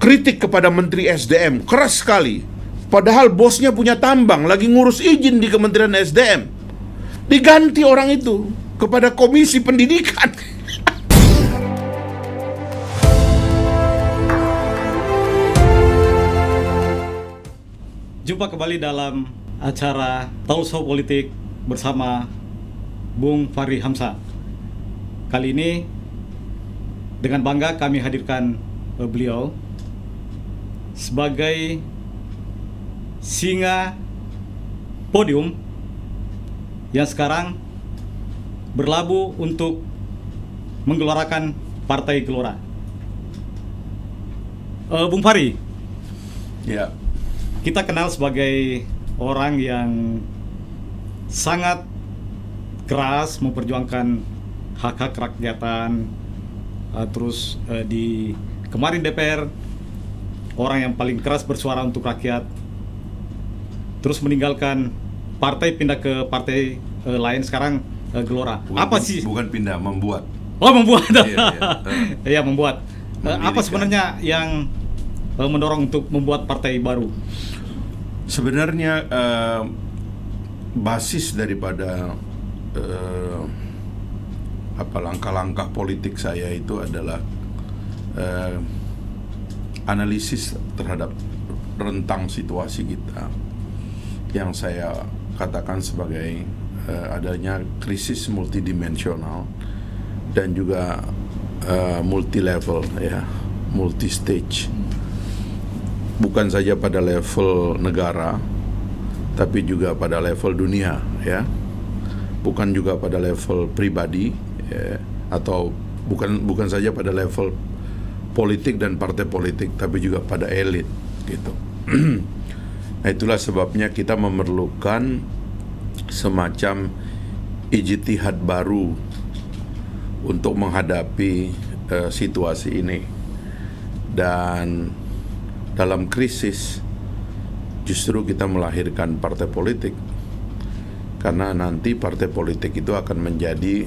kritik kepada Menteri SDM keras sekali. Padahal bosnya punya tambang, lagi ngurus izin di Kementerian SDM. Diganti orang itu kepada Komisi Pendidikan. Jumpa kembali dalam acara Talk Show Politik bersama Bung Fahri Hamzah. Kali ini dengan bangga kami hadirkan beliau sebagai singa podium yang sekarang berlabuh untuk menggelorakan Partai Gelora. Bung Fahri, Ya. kita kenal sebagai orang yang sangat keras memperjuangkan hak-hak rakyatan. Terus di kemarin DPR, orang yang paling keras bersuara untuk rakyat. Terus meninggalkan partai, pindah ke partai lain, sekarang Gelora. Apa sih? Bukan pindah, membuat. Oh, membuat. Iya. Iya, membuat. Apa Mendirikan. sebenarnya yang mendorong untuk membuat partai baru? Sebenarnya basis daripada langkah-langkah politik saya itu adalah analisis terhadap rentang situasi kita yang saya katakan sebagai adanya krisis multidimensional dan juga multi level, ya, multi stage. Bukan saja pada level negara, tapi juga pada level dunia, ya. Bukan juga pada level pribadi, ya, atau bukan saja pada level politik dan partai politik, tapi juga pada elit, gitu. Nah, itulah sebabnya kita memerlukan semacam ijtihad baru untuk menghadapi situasi ini. Dan dalam krisis justru kita melahirkan partai politik, karena nanti partai politik itu akan menjadi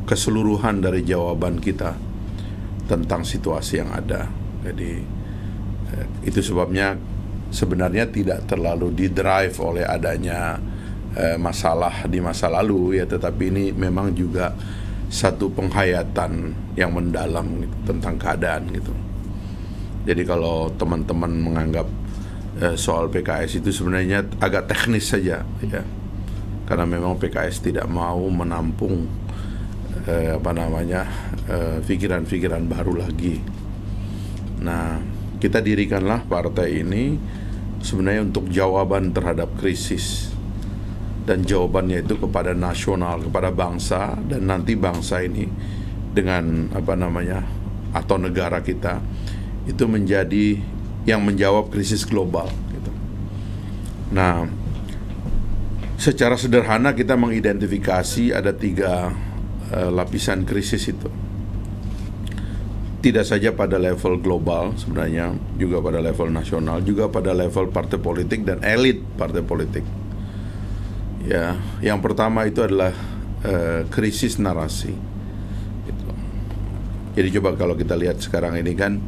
keseluruhan dari jawaban kita tentang situasi yang ada. Jadi itu sebabnya sebenarnya tidak terlalu didrive oleh adanya masalah di masa lalu, ya, tetapi ini memang juga satu penghayatan yang mendalam gitu, tentang keadaan gitu. Jadi kalau teman-teman menganggap soal PKS itu sebenarnya agak teknis saja, ya, karena memang PKS tidak mau menampung pikiran-pikiran baru lagi. Nah, kita dirikanlah partai ini sebenarnya untuk jawaban terhadap krisis, dan jawabannya itu kepada nasional, kepada bangsa, dan nanti bangsa ini dengan atau negara kita itu menjadi yang menjawab krisis global gitu. Nah, secara sederhana kita mengidentifikasi ada 3 lapisan krisis itu. Tidak saja pada level global, sebenarnya juga pada level nasional, juga pada level partai politik dan elit partai politik. Ya, yang pertama itu adalah krisis narasi. Gitu. Jadi coba kalau kita lihat sekarang ini kan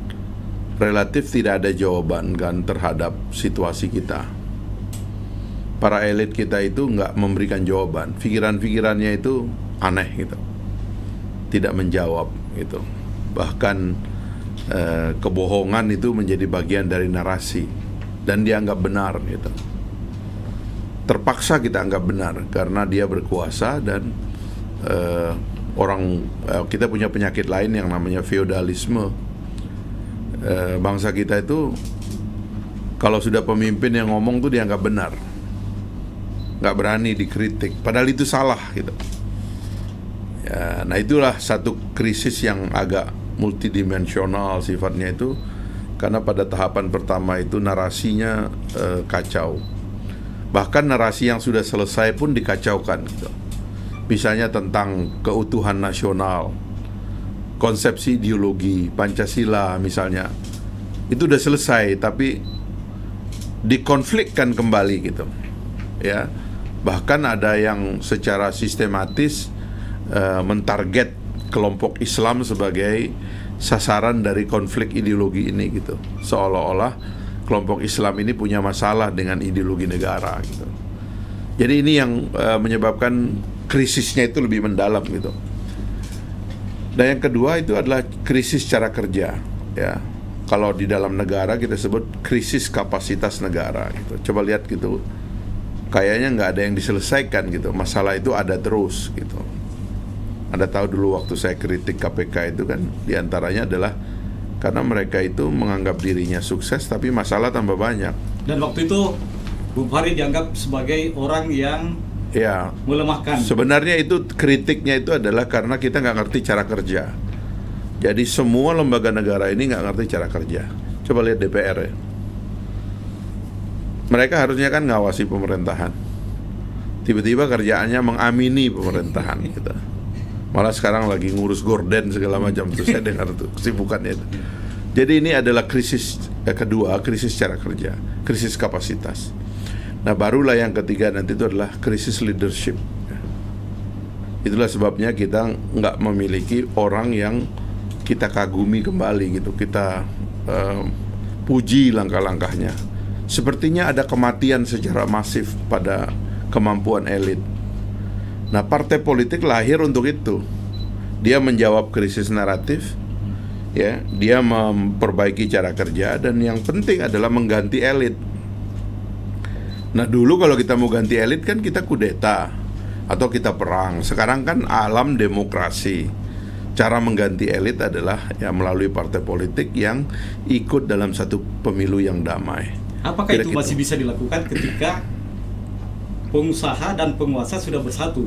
relatif tidak ada jawaban kan terhadap situasi kita. Para elit kita itu nggak memberikan jawaban. Pikiran-pikirannya itu aneh gitu, tidak menjawab gitu. Bahkan kebohongan itu menjadi bagian dari narasi dan dianggap benar gitu. Terpaksa kita anggap benar karena dia berkuasa dan kita punya penyakit lain yang namanya feodalisme. Bangsa kita itu kalau sudah pemimpin yang ngomong tuh dianggap benar, nggak berani dikritik, padahal itu salah gitu. Ya, nah itulah satu krisis yang agak multidimensional sifatnya itu, karena pada tahapan pertama itu narasinya kacau. Bahkan narasi yang sudah selesai pun dikacaukan gitu. Misalnya tentang keutuhan nasional, konsepsi ideologi Pancasila misalnya, itu udah selesai tapi dikonflikkan kembali gitu, ya. Bahkan ada yang secara sistematis mentarget kelompok Islam sebagai sasaran dari konflik ideologi ini gitu. Seolah-olah kelompok Islam ini punya masalah dengan ideologi negara gitu. Jadi ini yang menyebabkan krisisnya itu lebih mendalam gitu. Dan yang kedua itu adalah krisis cara kerja ya. Kalau di dalam negara kita sebut krisis kapasitas negara gitu. Coba lihat gitu, kayaknya nggak ada yang diselesaikan gitu. Masalah itu ada terus gitu. Anda tahu dulu waktu saya kritik KPK itu kan diantaranya adalah karena mereka itu menganggap dirinya sukses tapi masalah tambah banyak. Dan waktu itu Bung Fahri dianggap sebagai orang yang ya melemahkan. Sebenarnya itu kritiknya itu adalah karena kita nggak ngerti cara kerja. Jadi semua lembaga negara ini nggak ngerti cara kerja. Coba lihat DPR ya. Mereka harusnya kan ngawasi pemerintahan. Tiba-tiba kerjaannya mengamini pemerintahan gitu. Malah sekarang lagi ngurus gorden segala macam. Terus saya dengar tuh kesibukannya itu. Jadi ini adalah krisis kedua, krisis cara kerja, krisis kapasitas. Nah barulah yang ketiga nanti itu adalah krisis leadership. Itulah sebabnya kita nggak memiliki orang yang kita kagumi kembali gitu, kita puji langkah-langkahnya. Sepertinya ada kematian secara masif pada kemampuan elit. Nah partai politik lahir untuk itu. Dia menjawab krisis naratif, ya, dia memperbaiki cara kerja, dan yang penting adalah mengganti elit. Nah dulu kalau kita mau ganti elit kan kita kudeta atau kita perang. Sekarang kan alam demokrasi. Cara mengganti elit adalah ya melalui partai politik yang ikut dalam satu pemilu yang damai. Apakah itu masih bisa dilakukan ketika pengusaha dan penguasa sudah bersatu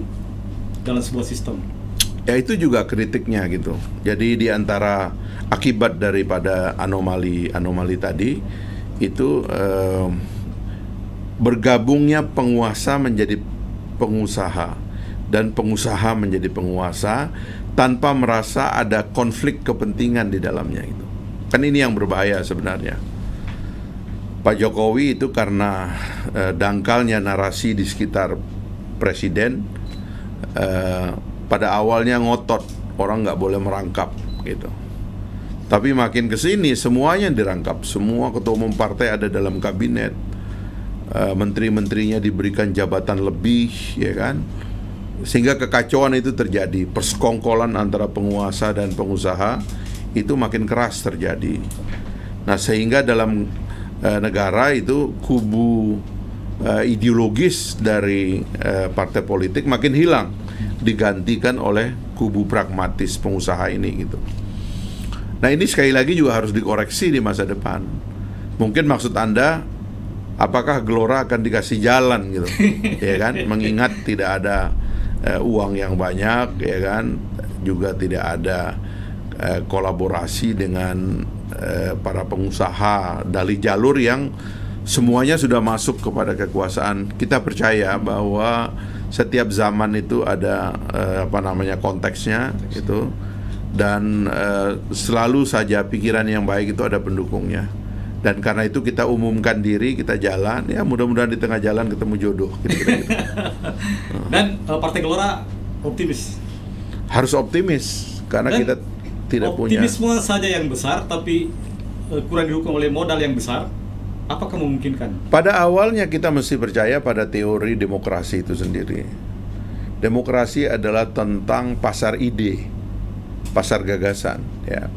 dalam sebuah sistem? Ya itu juga kritiknya gitu. Jadi di antara akibat daripada anomali tadi itu bergabungnya penguasa menjadi pengusaha dan pengusaha menjadi penguasa tanpa merasa ada konflik kepentingan di dalamnya itu. Kan ini yang berbahaya sebenarnya. Pak Jokowi itu karena dangkalnya narasi di sekitar presiden, pada awalnya ngotot orang nggak boleh merangkap gitu. Tapi makin kesini semuanya dirangkap, semua ketua umum partai ada dalam kabinet, menteri-menterinya diberikan jabatan lebih, ya kan? Sehingga kekacauan itu terjadi, persekongkolan antara penguasa dan pengusaha itu makin keras terjadi. Nah sehingga dalam negara itu kubu ideologis dari partai politik makin hilang, digantikan oleh kubu pragmatis pengusaha ini gitu. Nah ini sekali lagi juga harus dikoreksi di masa depan. Mungkin maksud Anda, apakah Gelora akan dikasih jalan gitu, ya kan? Mengingat tidak ada uang yang banyak, ya kan, juga tidak ada kolaborasi dengan para pengusaha dari jalur yang semuanya sudah masuk kepada kekuasaan. Kita percaya bahwa setiap zaman itu ada konteksnya gitu, dan selalu saja pikiran yang baik itu ada pendukungnya. Dan karena itu kita umumkan diri, kita jalan, ya mudah-mudahan di tengah jalan ketemu jodoh gitu. Dan Partai Gelora optimis? Harus optimis, karena kita tidak punya optimisme saja yang besar, tapi kurang didukung oleh modal yang besar. Apakah memungkinkan? Pada awalnya kita mesti percaya pada teori demokrasi itu sendiri. Demokrasi adalah tentang pasar ide, pasar gagasan, ya,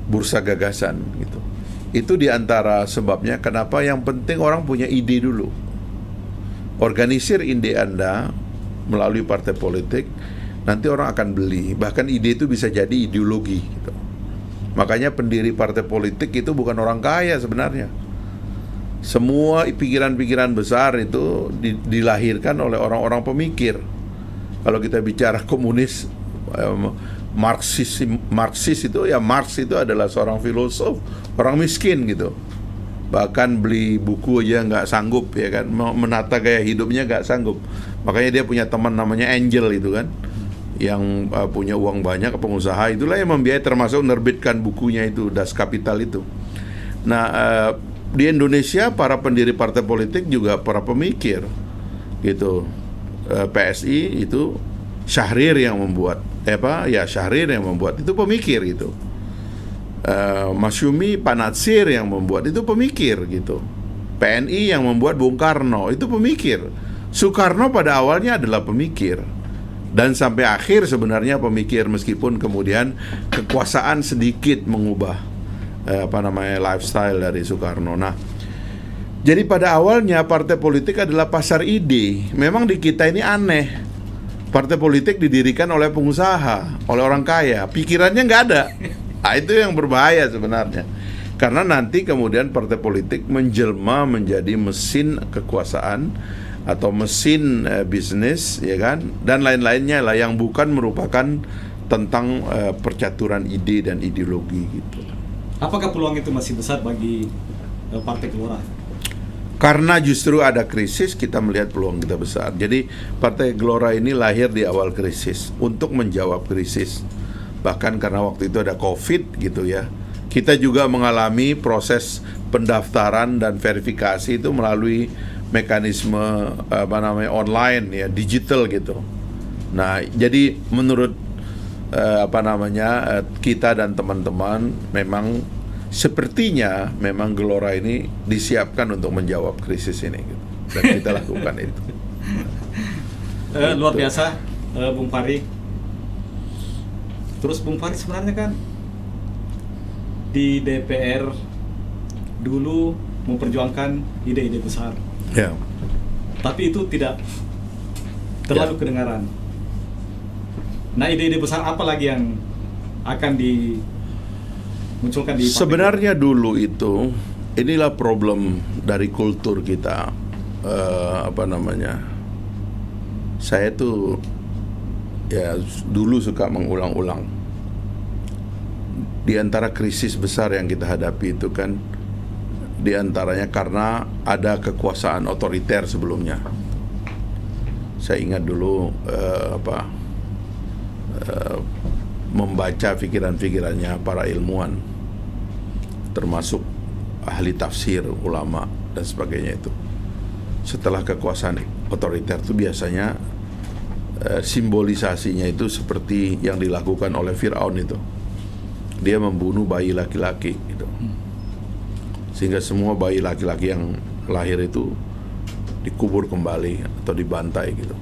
bursa gagasan gitu. Itu diantara sebabnya kenapa yang penting orang punya ide dulu. Organisir ide Anda melalui partai politik, nanti orang akan beli. Bahkan ide itu bisa jadi ideologi gitu. Makanya pendiri partai politik itu bukan orang kaya sebenarnya. Semua pikiran-pikiran besar itu dilahirkan oleh orang-orang pemikir. Kalau kita bicara komunis, Marxis itu ya, Marx itu adalah seorang filosof, orang miskin gitu. Bahkan beli buku aja nggak sanggup, ya kan, menata gaya hidupnya nggak sanggup. Makanya dia punya teman namanya Angel itu kan, yang punya uang banyak, pengusaha, itulah yang membiayai, termasuk menerbitkan bukunya itu, Das Kapital itu. Nah di Indonesia para pendiri partai politik juga para pemikir gitu. PSI itu Syahrir yang membuat, Syahrir yang membuat, itu pemikir gitu. Masyumi Pak Natsir yang membuat, itu pemikir gitu. PNI yang membuat Bung Karno, itu pemikir. Soekarno pada awalnya adalah pemikir, dan sampai akhir sebenarnya pemikir, meskipun kemudian kekuasaan sedikit mengubah lifestyle dari Soekarno. Nah, jadi pada awalnya partai politik adalah pasar ide. Memang di kita ini aneh, partai politik didirikan oleh pengusaha, oleh orang kaya, pikirannya nggak ada. Nah, itu yang berbahaya sebenarnya, karena nanti kemudian partai politik menjelma menjadi mesin kekuasaan atau mesin bisnis, ya kan, dan lain-lainnya lah, yang bukan merupakan tentang percaturan ide dan ideologi gitu. Apakah peluang itu masih besar bagi Partai Gelora? Karena justru ada krisis, kita melihat peluang kita besar. Jadi Partai Gelora ini lahir di awal krisis untuk menjawab krisis. Bahkan karena waktu itu ada COVID gitu ya. Kita juga mengalami proses pendaftaran dan verifikasi itu melalui mekanisme online ya, digital gitu. Nah, jadi menurut kita dan teman-teman, memang sepertinya memang Gelora ini disiapkan untuk menjawab krisis ini gitu. Dan kita lakukan itu. Luar biasa, Bung Fahri. Terus Bung Fahri sebenarnya kan di DPR dulu memperjuangkan ide-ide besar. Ya. Tapi itu tidak terlalu kedengaran. Nah, ide-ide besar apa lagi yang akan dimunculkan di sebenarnya dulu itu, inilah problem dari kultur kita. Saya tuh ya dulu suka mengulang-ulang. Di antara krisis besar yang kita hadapi itu kan, di antaranya karena ada kekuasaan otoriter sebelumnya. Saya ingat dulu membaca pikiran-pikirannya para ilmuwan, termasuk ahli tafsir, ulama dan sebagainya itu. Setelah kekuasaan otoriter itu biasanya simbolisasinya itu seperti yang dilakukan oleh Fir'aun itu. Dia membunuh bayi laki-laki gitu. Sehingga semua bayi laki-laki yang lahir itu dikubur kembali atau dibantai gitu.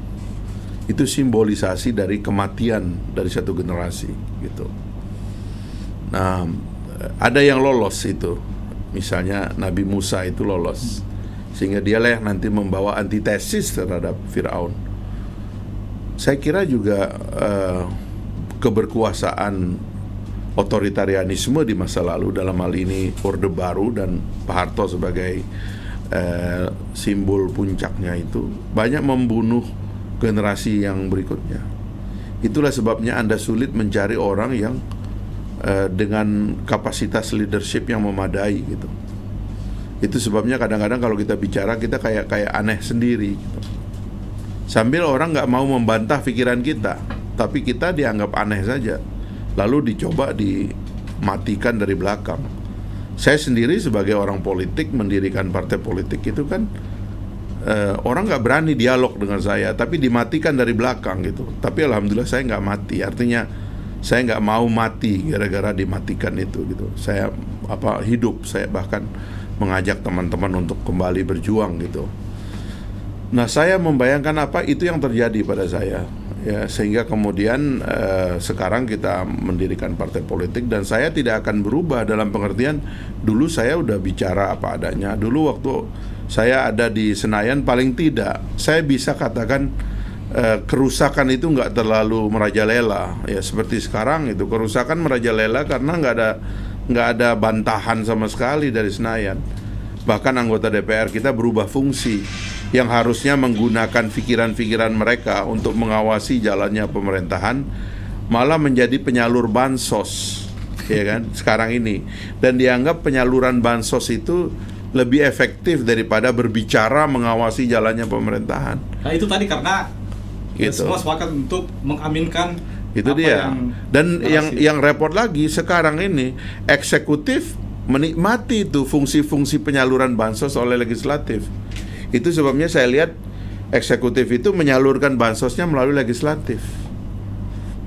Itu simbolisasi dari kematian dari satu generasi gitu. Nah, ada yang lolos itu. Misalnya Nabi Musa itu lolos, sehingga dialah yang nanti membawa antitesis terhadap Fir'aun. Saya kira juga keberkuasaan otoritarianisme di masa lalu, dalam hal ini Orde Baru dan Pak Harto sebagai simbol puncaknya, itu banyak membunuh generasi yang berikutnya. Itulah sebabnya Anda sulit mencari orang yang dengan kapasitas leadership yang memadai gitu. Itu sebabnya kadang-kadang kalau kita bicara, kita kayak aneh sendiri gitu. Sambil orang nggak mau membantah pikiran kita, tapi kita dianggap aneh saja, lalu dicoba dimatikan dari belakang. Saya sendiri sebagai orang politik, mendirikan partai politik itu kan, orang nggak berani dialog dengan saya, tapi dimatikan dari belakang gitu. Tapi alhamdulillah saya nggak mati. Artinya saya nggak mau mati gara-gara dimatikan itu gitu. Saya hidup. Saya bahkan mengajak teman-teman untuk kembali berjuang gitu. Nah, saya membayangkan itu yang terjadi pada saya. Ya, sehingga kemudian sekarang kita mendirikan partai politik, dan saya tidak akan berubah dalam pengertian dulu saya udah bicara apa adanya. Dulu waktu saya ada di Senayan, paling tidak saya bisa katakan kerusakan itu nggak terlalu merajalela. Ya, seperti sekarang itu kerusakan merajalela karena nggak ada bantahan sama sekali dari Senayan. Bahkan anggota DPR kita berubah fungsi, yang harusnya menggunakan pikiran-pikiran mereka untuk mengawasi jalannya pemerintahan, malah menjadi penyalur bansos, ya kan, sekarang ini. Dan dianggap penyaluran bansos itu lebih efektif daripada berbicara mengawasi jalannya pemerintahan. Nah, itu tadi karena gitu. Semua sepakat untuk mengaminkan itu dia. Dan yang repot lagi sekarang ini, eksekutif menikmati itu fungsi-fungsi penyaluran bansos oleh legislatif. Itu sebabnya saya lihat eksekutif itu menyalurkan bansosnya melalui legislatif.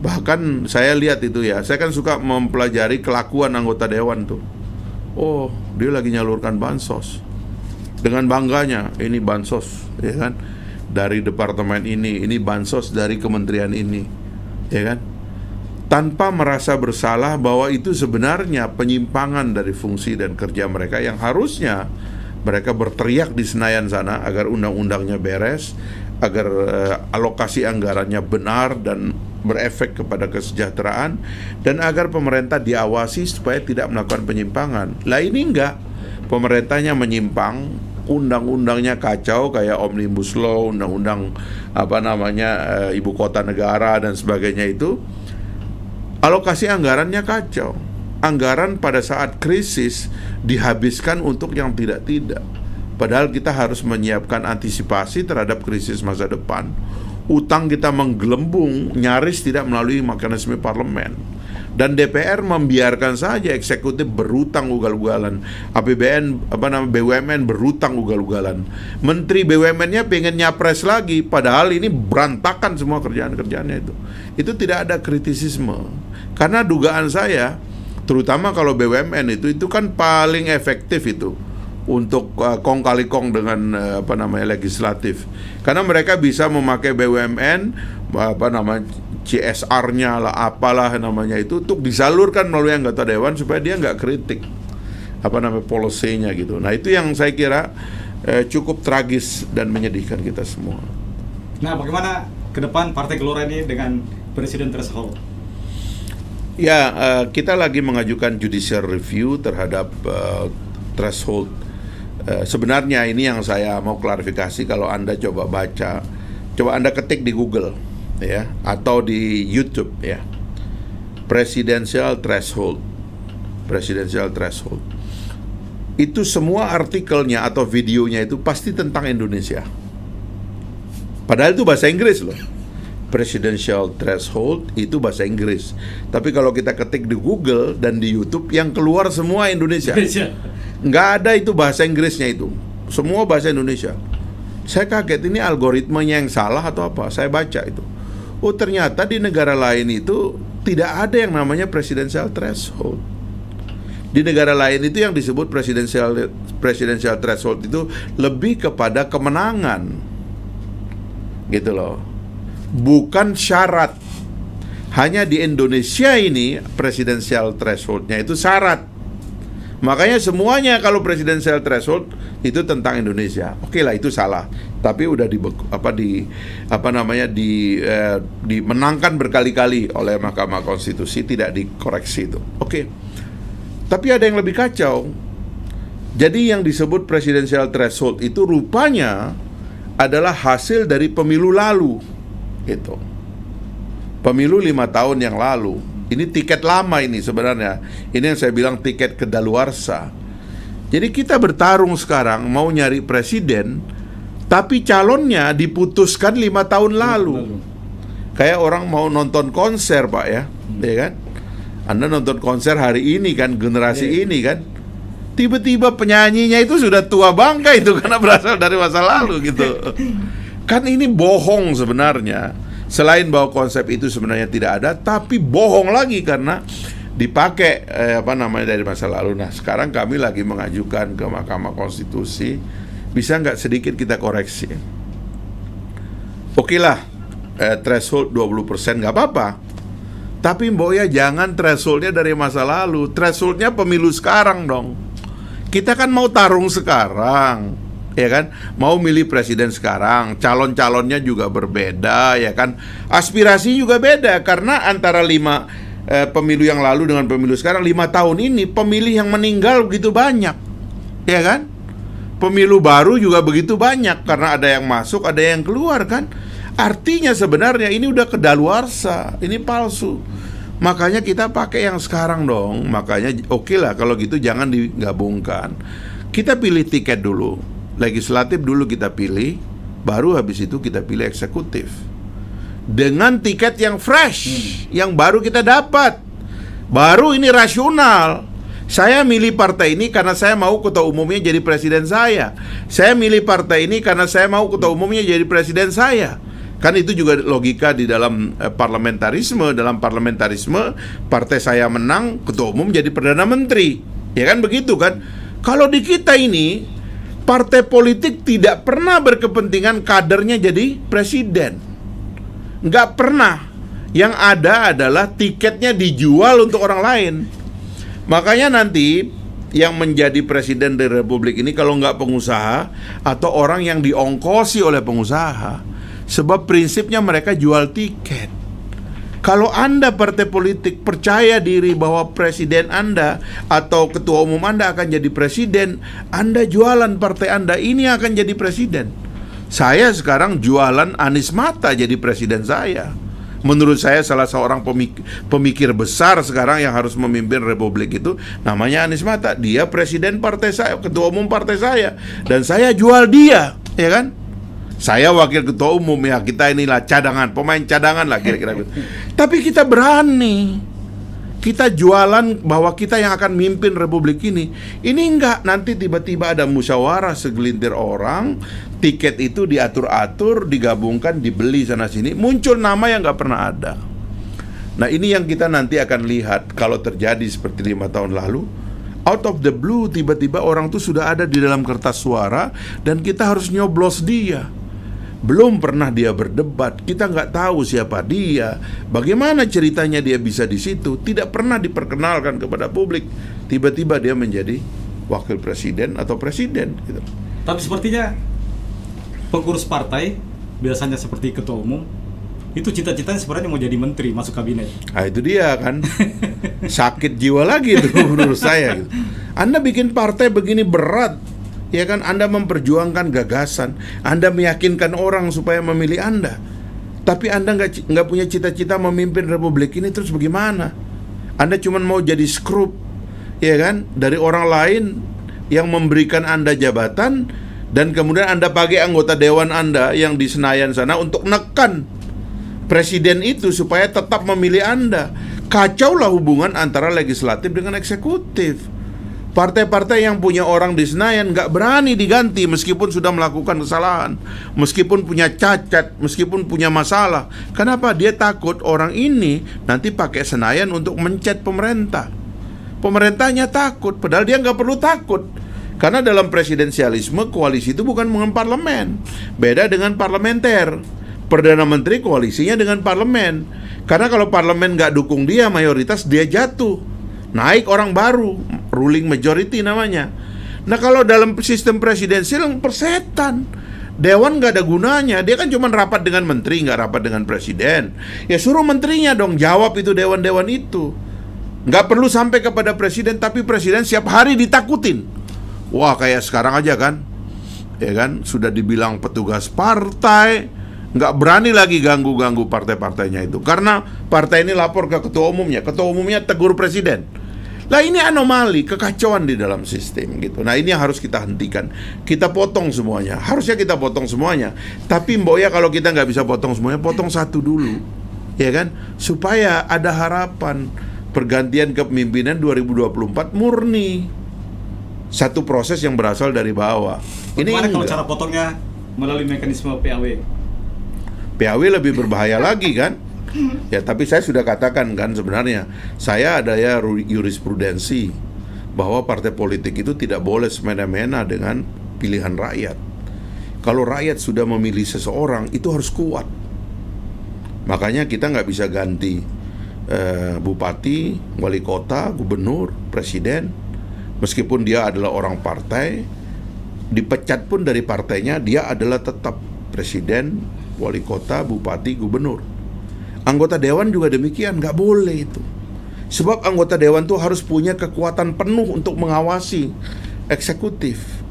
Bahkan saya lihat itu ya, saya kan suka mempelajari kelakuan anggota dewan tuh. Oh, dia lagi nyalurkan bansos. Dengan bangganya, ini bansos, ya kan? Dari departemen ini bansos dari kementerian ini, ya kan? Tanpa merasa bersalah bahwa itu sebenarnya penyimpangan dari fungsi dan kerja mereka yang harusnya mereka berteriak di Senayan sana agar undang-undangnya beres, agar alokasi anggarannya benar dan berefek kepada kesejahteraan, dan agar pemerintah diawasi supaya tidak melakukan penyimpangan. Lah ini enggak, pemerintahnya menyimpang, undang-undangnya kacau kayak Omnibus Law, undang-undang ibu kota negara dan sebagainya itu. Alokasi anggarannya kacau. Anggaran pada saat krisis dihabiskan untuk yang tidak-tidak. Padahal kita harus menyiapkan antisipasi terhadap krisis masa depan. Utang kita menggelembung, nyaris tidak melalui mekanisme parlemen. Dan DPR membiarkan saja eksekutif berutang ugal-ugalan. BUMN berutang ugal-ugalan. Menteri BUMN-nya pengen nyapres lagi, padahal ini berantakan semua kerjaan-kerjaannya itu. Itu tidak ada kritisisme. Karena dugaan saya, terutama kalau BUMN itu kan paling efektif itu untuk kong kali kong dengan legislatif. Karena mereka bisa memakai BUMN CSR-nya lah, apalah namanya itu, untuk disalurkan melalui anggota dewan supaya dia nggak kritik policy-nya gitu. Nah itu yang saya kira cukup tragis dan menyedihkan kita semua. Nah, bagaimana ke depan Partai Gelora ini dengan Presiden threshold? Ya, kita lagi mengajukan judicial review terhadap threshold. Sebenarnya ini yang saya mau klarifikasi. Kalau Anda coba baca, coba Anda ketik di Google ya, atau di YouTube ya, presidential threshold, itu semua artikelnya atau videonya itu pasti tentang Indonesia. Padahal itu bahasa Inggris loh. Presidential threshold itu bahasa Inggris. Tapi kalau kita ketik di Google dan di YouTube, yang keluar semua Indonesia. Nggak ada itu bahasa Inggrisnya itu. Semua bahasa Indonesia. Saya kaget, ini algoritmanya yang salah atau apa? Saya baca itu. Oh, ternyata di negara lain itu tidak ada yang namanya presidential threshold. Di negara lain itu yang disebut presidential threshold itu lebih kepada kemenangan. Gitu loh. Bukan syarat. Hanya di Indonesia ini presidential threshold-nya itu syarat. Makanya semuanya kalau presidential threshold itu tentang Indonesia. Oke lah, itu salah. Tapi udah dimenangkan berkali-kali oleh Mahkamah Konstitusi, tidak dikoreksi itu. Oke. Tapi ada yang lebih kacau. Jadi yang disebut presidential threshold itu rupanya adalah hasil dari pemilu lalu. Gitu. Pemilu 5 tahun yang lalu. Ini tiket lama ini sebenarnya. Ini yang saya bilang tiket kedaluarsa. Jadi kita bertarung sekarang mau nyari presiden, tapi calonnya diputuskan 5 tahun lalu. Kayak orang mau nonton konser, Pak ya, ya kan? Anda nonton konser hari ini kan, generasi ini kan, tiba-tiba penyanyinya itu sudah tua bangka itu karena berasal dari masa lalu gitu. Kan ini bohong sebenarnya. Selain bahwa konsep itu sebenarnya tidak ada, tapi bohong lagi karena dipakai dari masa lalu. Nah, sekarang kami lagi mengajukan ke Mahkamah Konstitusi, bisa nggak sedikit kita koreksi? Oke lah, threshold 20% nggak apa-apa. Tapi Mbok ya, jangan thresholdnya dari masa lalu. Thresholdnya pemilu sekarang dong. Kita kan mau tarung sekarang, ya kan? Mau milih presiden sekarang. Calon-calonnya juga berbeda, ya kan? Aspirasi juga beda. Karena antara pemilu yang lalu dengan pemilu sekarang, 5 tahun ini pemilih yang meninggal begitu banyak, ya kan? Pemilu baru juga begitu banyak. Karena ada yang masuk, ada yang keluar kan? Artinya sebenarnya ini udah kedaluarsa, ini palsu. Makanya kita pakai yang sekarang dong. Makanya oke lah kalau gitu jangan digabungkan. Kita pilih tiket dulu. Legislatif dulu kita pilih, baru habis itu kita pilih eksekutif. Dengan tiket yang fresh, yang baru kita dapat. Baru ini rasional. Saya milih partai ini karena saya mau ketua umumnya jadi presiden saya. Saya milih partai ini karena saya mau ketua umumnya jadi presiden saya. Kan itu juga logika di dalam parlamentarisme. Dalam parlamentarisme, partai saya menang, ketua umum jadi perdana menteri. Ya kan begitu kan? Kalau di kita ini, partai politik tidak pernah berkepentingan kadernya jadi presiden. Nggak pernah. Yang ada adalah tiketnya dijual untuk orang lain. Makanya nanti yang menjadi presiden dari republik ini kalau nggak pengusaha atau orang yang diongkosi oleh pengusaha. Sebab prinsipnya mereka jual tiket. Kalau Anda partai politik percaya diri bahwa presiden Anda atau ketua umum Anda akan jadi presiden, Anda jualan partai Anda ini akan jadi presiden. Saya sekarang jualan Anies Mata jadi presiden saya. Menurut saya salah seorang pemikir besar sekarang yang harus memimpin republik itu namanya Anies Mata. Dia presiden partai saya, ketua umum partai saya, dan saya jual dia, ya kan? Saya wakil ketua umum, ya kita inilah cadangan, pemain cadangan lah kira-kira gitu. Tapi kita berani, kita jualan bahwa kita yang akan mimpin republik ini. Ini enggak, nanti tiba-tiba ada musyawarah segelintir orang, tiket itu diatur-atur, digabungkan, dibeli sana-sini, muncul nama yang nggak pernah ada. Nah ini yang kita nanti akan lihat kalau terjadi seperti 5 tahun lalu. Out of the blue, tiba-tiba orang tuh sudah ada di dalam kertas suara dan kita harus nyoblos dia. Belum pernah dia berdebat, kita nggak tahu siapa dia, bagaimana ceritanya dia bisa di situ, tidak pernah diperkenalkan kepada publik. Tiba-tiba dia menjadi wakil presiden atau presiden gitu. Tapi sepertinya pengurus partai, biasanya seperti ketua umum, itu cita-citanya sebenarnya mau jadi menteri, masuk kabinet. Nah itu dia kan, sakit jiwa lagi itu menurut saya gitu. Anda bikin partai begini berat, ya kan? Anda memperjuangkan gagasan, Anda meyakinkan orang supaya memilih Anda, tapi Anda nggak punya cita-cita memimpin republik ini, terus bagaimana? Anda cuma mau jadi skrup, ya kan? Dari orang lain yang memberikan Anda jabatan, dan kemudian Anda pakai anggota dewan Anda yang di Senayan sana untuk nekan presiden itu supaya tetap memilih Anda. Kacaulah hubungan antara legislatif dengan eksekutif. Partai-partai yang punya orang di Senayan nggak berani diganti meskipun sudah melakukan kesalahan, meskipun punya cacat, meskipun punya masalah. Kenapa? Dia takut orang ini nanti pakai Senayan untuk mencet pemerintah. Pemerintahnya takut, padahal dia nggak perlu takut. Karena dalam presidensialisme, koalisi itu bukan dengan parlemen. Beda dengan parlementer. Perdana Menteri koalisinya dengan parlemen. Karena kalau parlemen nggak dukung dia, mayoritas dia jatuh. Naik orang baru, ruling majority namanya. Nah kalau dalam sistem presidensial persetan, dewan nggak ada gunanya. Dia kan cuma rapat dengan menteri, nggak rapat dengan presiden. Ya suruh menterinya dong jawab itu dewan-dewan itu. Nggak perlu sampai kepada presiden, tapi presiden setiap hari ditakutin. Wah kayak sekarang aja kan, ya kan, sudah dibilang petugas partai, nggak berani lagi ganggu-ganggu partai-partainya itu. Karena partai ini lapor ke ketua umumnya tegur presiden. Lah ini anomali, kekacauan di dalam sistem gitu. Nah ini yang harus kita hentikan. Kita potong semuanya. Harusnya kita potong semuanya. Tapi mbok ya kalau kita nggak bisa potong semuanya, potong satu dulu, ya kan? Supaya ada harapan pergantian kepemimpinan 2024 murni. Satu proses yang berasal dari bawah. Bagaimana kalau cara potongnya melalui mekanisme PAW? PAW lebih berbahaya lagi kan? Ya tapi saya sudah katakan kan sebenarnya saya ada ya jurisprudensi bahwa partai politik itu tidak boleh semena-mena dengan pilihan rakyat. Kalau rakyat sudah memilih seseorang itu harus kuat. Makanya kita nggak bisa ganti bupati, wali kota, gubernur, presiden, meskipun dia adalah orang partai, dipecat pun dari partainya dia adalah tetap presiden, wali kota, bupati, gubernur. Anggota dewan juga demikian, nggak boleh itu. Sebab anggota dewan tuh harus punya kekuatan penuh untuk mengawasi eksekutif.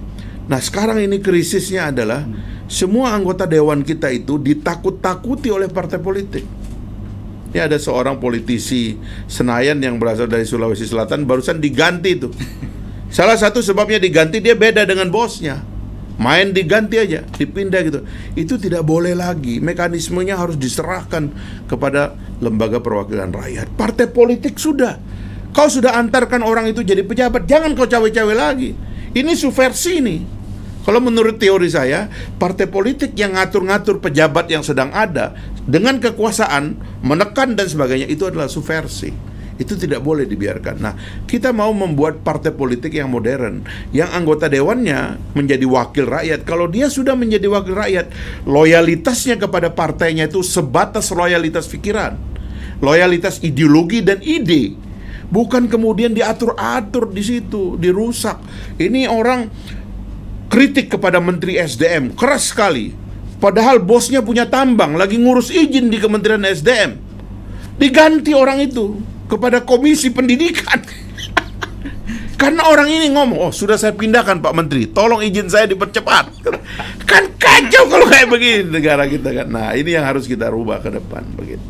Nah sekarang ini krisisnya adalah semua anggota dewan kita itu ditakut-takuti oleh partai politik. Ini ada seorang politisi Senayan yang berasal dari Sulawesi Selatan barusan diganti tuh. Salah satu sebabnya diganti, dia beda dengan bosnya. Main diganti aja, dipindah gitu. Itu tidak boleh lagi. Mekanismenya harus diserahkan kepada lembaga perwakilan rakyat. Partai politik sudah. Kau sudah antarkan orang itu jadi pejabat, jangan kau cawe-cawe lagi. Ini subversi nih. Kalau menurut teori saya, partai politik yang ngatur-ngatur pejabat yang sedang ada dengan kekuasaan, menekan dan sebagainya, itu adalah subversi. Itu tidak boleh dibiarkan. Nah, kita mau membuat partai politik yang modern, yang anggota dewannya menjadi wakil rakyat. Kalau dia sudah menjadi wakil rakyat, loyalitasnya kepada partainya itu sebatas loyalitas pikiran, loyalitas ideologi dan ide. Bukan kemudian diatur-atur di situ, dirusak. Ini orang kritik kepada Menteri SDM keras sekali, padahal bosnya punya tambang, lagi ngurus izin di Kementerian SDM. Diganti orang itu kepada Komisi Pendidikan. Karena orang ini ngomong, oh sudah saya pindahkan Pak Menteri, tolong izin saya dipercepat. Kan kacau kalau kayak begini negara kita kan. Nah, ini yang harus kita rubah ke depan begitu.